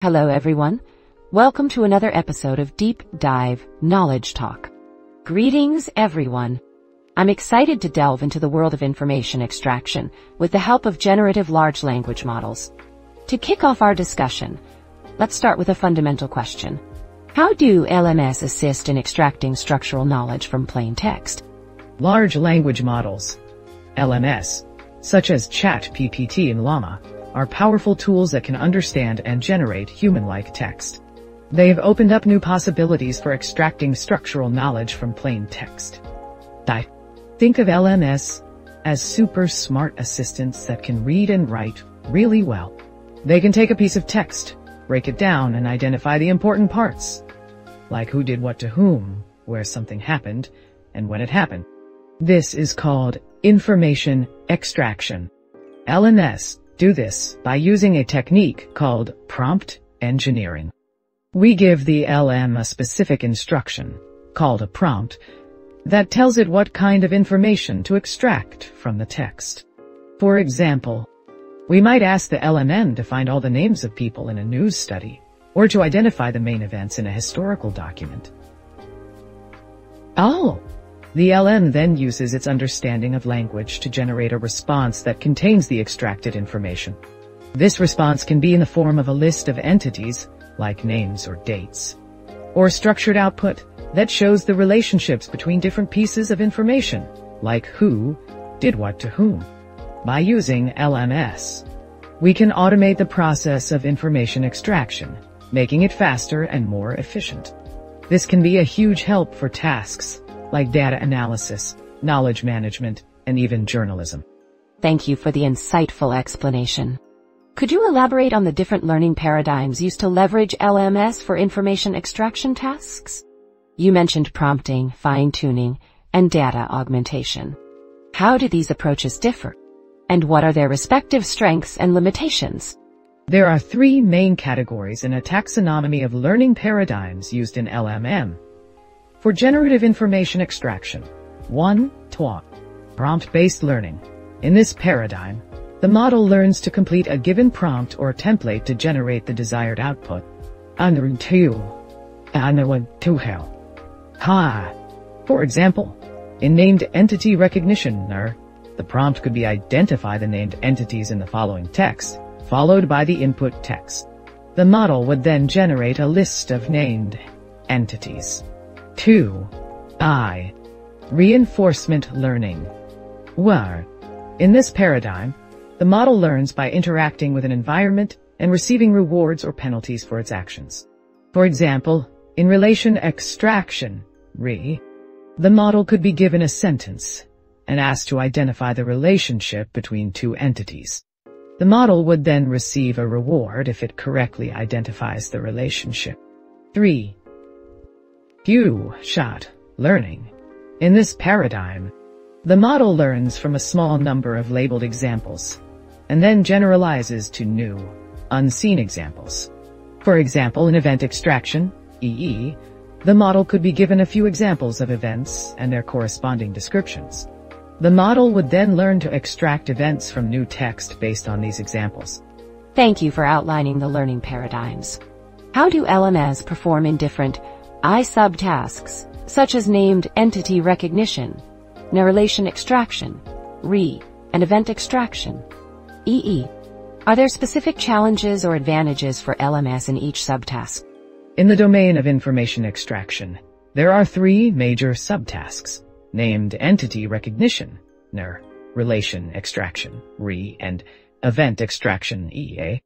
Hello everyone. Welcome to another episode of Deep Dive Knowledge Talk. Greetings everyone. I'm excited to delve into the world of information extraction with the help of generative large language models. To kick off our discussion, let's start with a fundamental question. How do LLMs assist in extracting structural knowledge from plain text? Large language models, LLMs, such as ChatGPT and Llama, are powerful tools that can understand and generate human-like text. They've opened up new possibilities for extracting structural knowledge from plain text. Think of LLMs as super smart assistants that can read and write really well. They can take a piece of text, break it down, and identify the important parts, like who did what to whom, where something happened, and when it happened. This is called information extraction. LLMs do this by using a technique called prompt engineering. We give the LLM a specific instruction, called a prompt, that tells it what kind of information to extract from the text. For example, we might ask the LLM to find all the names of people in a news study, or to identify the main events in a historical document. The LLM then uses its understanding of language to generate a response that contains the extracted information. This response can be in the form of a list of entities, like names or dates, or structured output that shows the relationships between different pieces of information, like who did what to whom. By using LLMs, we can automate the process of information extraction, making it faster and more efficient. This can be a huge help for tasks like data analysis, knowledge management, and even journalism. Thank you for the insightful explanation. Could you elaborate on the different learning paradigms used to leverage LLMs for information extraction tasks? You mentioned prompting, fine-tuning, and data augmentation. How do these approaches differ? And what are their respective strengths and limitations? There are three main categories in a taxonomy of learning paradigms used in LLM. For generative information extraction, 1. TWA, prompt-based learning. In this paradigm, the model learns to complete a given prompt or template to generate the desired output. 2. For example, in named entity recognition, the prompt could be identify the named entities in the following text, followed by the input text. The model would then generate a list of named entities. 2. Reinforcement learning. In this paradigm, the model learns by interacting with an environment and receiving rewards or penalties for its actions. For example, in relation extraction, the model could be given a sentence and asked to identify the relationship between two entities. The model would then receive a reward if it correctly identifies the relationship. 3. Few-shot learning. In this paradigm, the model learns from a small number of labeled examples, and then generalizes to new, unseen examples. For example, in event extraction, EE, the model could be given a few examples of events and their corresponding descriptions. The model would then learn to extract events from new text based on these examples. Thank you for outlining the learning paradigms. How do LLMs perform in different subtasks, such as named entity recognition, narration extraction, and event extraction, EE? Are there specific challenges or advantages for LLMs in each subtask? In the domain of information extraction, there are three major subtasks: named entity recognition, relation extraction, and event extraction, EA.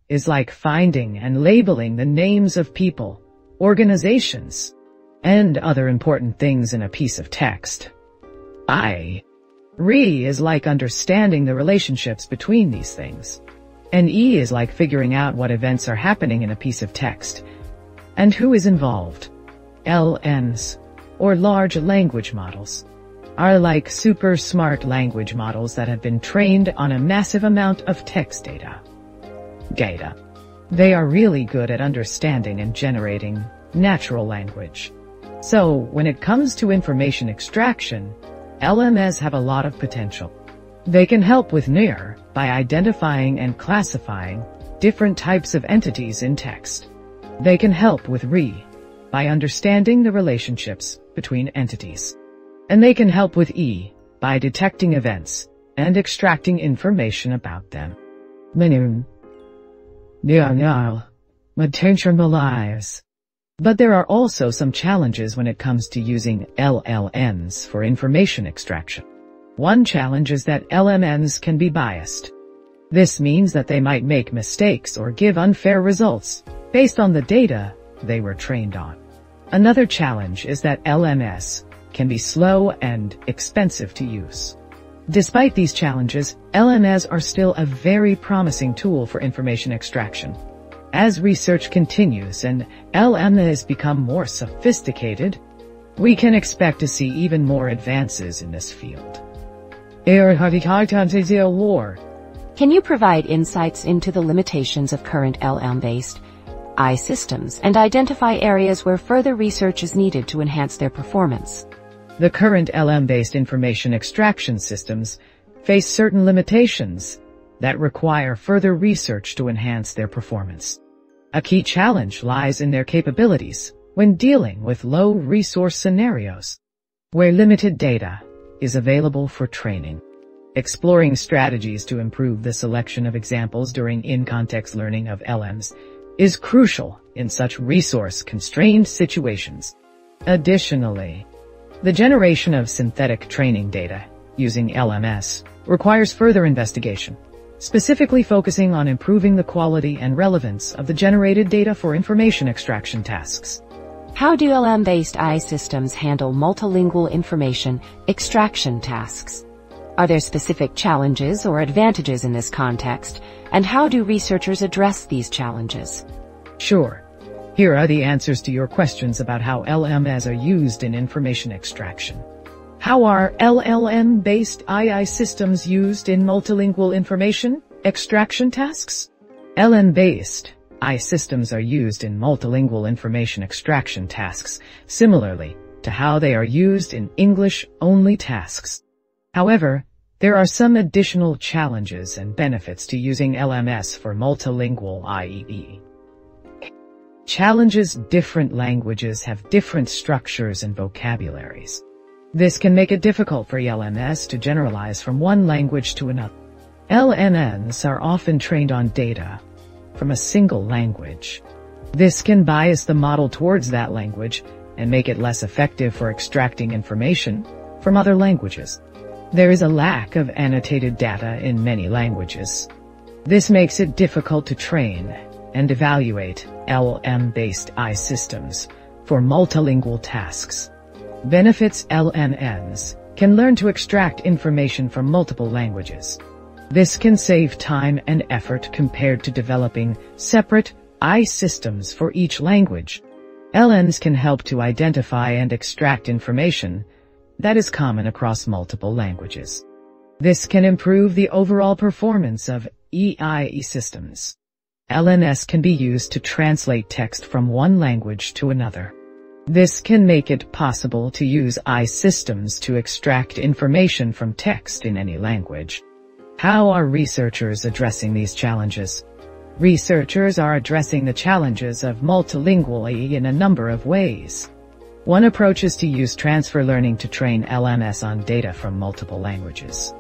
Is like finding and labeling the names of people, organizations, and other important things in a piece of text. Is like understanding the relationships between these things. And E is like figuring out what events are happening in a piece of text, and who is involved. LLMs, or large language models, are like super smart language models that have been trained on a massive amount of text data. They are really good at understanding and generating natural language. So, when it comes to information extraction, LLMs have a lot of potential. They can help with NIR by identifying and classifying different types of entities in text. They can help with by understanding the relationships between entities. And they can help with by detecting events and extracting information about them. But there are also some challenges when it comes to using LLMs for information extraction. One challenge is that LLMs can be biased. This means that they might make mistakes or give unfair results based on the data they were trained on. Another challenge is that LLMs can be slow and expensive to use. Despite these challenges, LLMs are still a very promising tool for information extraction. As research continues and LLMs become more sophisticated, we can expect to see even more advances in this field. Can you provide insights into the limitations of current LLM-based AI systems and identify areas where further research is needed to enhance their performance? The current LLM-based information extraction systems face certain limitations that require further research to enhance their performance. A key challenge lies in their capabilities when dealing with low-resource scenarios, where limited data is available for training. Exploring strategies to improve the selection of examples during in-context learning of LLMs is crucial in such resource-constrained situations. Additionally, the generation of synthetic training data using LLMs requires further investigation, specifically focusing on improving the quality and relevance of the generated data for information extraction tasks. How do LLM-based AI systems handle multilingual information extraction tasks? Are there specific challenges or advantages in this context, and how do researchers address these challenges? Sure. Here are the answers to your questions about how LLMs are used in information extraction. How are LLM-based AI systems used in multilingual information extraction tasks? LLM-based AI systems are used in multilingual information extraction tasks, similarly to how they are used in English-only tasks. However, there are some additional challenges and benefits to using LLMs for multilingual IEE. Challenges: different languages have different structures and vocabularies. This can make it difficult for LLMs to generalize from one language to another. LLMs are often trained on data from a single language. This can bias the model towards that language and make it less effective for extracting information from other languages. There is a lack of annotated data in many languages. This makes it difficult to train and evaluate LLM-based AI systems for multilingual tasks. Benefits: LLMs can learn to extract information from multiple languages. This can save time and effort compared to developing separate AI systems for each language. LLMs can help to identify and extract information that is common across multiple languages. This can improve the overall performance of AI systems. LLMs can be used to translate text from one language to another. This can make it possible to use AI systems to extract information from text in any language. How are researchers addressing these challenges? Researchers are addressing the challenges of multilingual AI in a number of ways. One approach is to use transfer learning to train LLMs on data from multiple languages.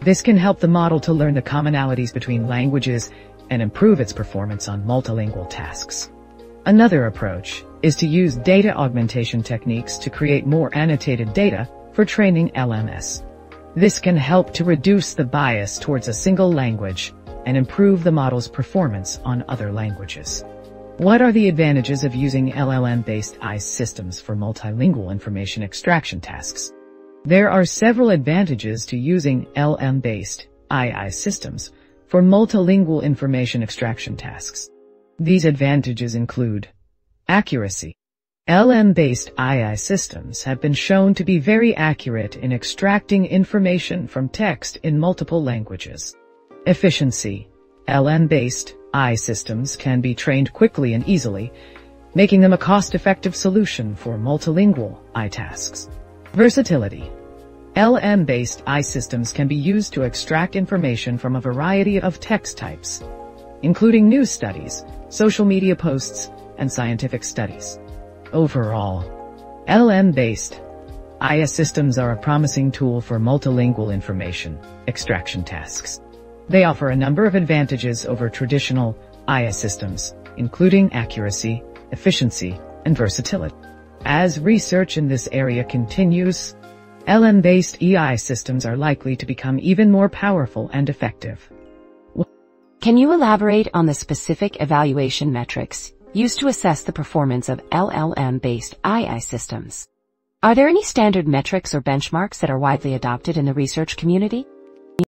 This can help the model to learn the commonalities between languages and improve its performance on multilingual tasks. Another approach is to use data augmentation techniques to create more annotated data for training LLMs. This can help to reduce the bias towards a single language and improve the model's performance on other languages. What are the advantages of using LLM-based AI systems for multilingual information extraction tasks? There are several advantages to using LLM-based AI systems for multilingual information extraction tasks. These advantages include accuracy. LLM-based AI systems have been shown to be very accurate in extracting information from text in multiple languages. Efficiency. LLM-based AI systems can be trained quickly and easily, making them a cost-effective solution for multilingual AI tasks. Versatility. LLM-based AI systems can be used to extract information from a variety of text types. including news studies, social media posts, and scientific studies. Overall, LLM-based AI systems are a promising tool for multilingual information extraction tasks. They offer a number of advantages over traditional AI systems, including accuracy, efficiency, and versatility. As research in this area continues, LLM-based AI systems are likely to become even more powerful and effective. Can you elaborate on the specific evaluation metrics used to assess the performance of LLM-based AI systems? Are there any standard metrics or benchmarks that are widely adopted in the research community?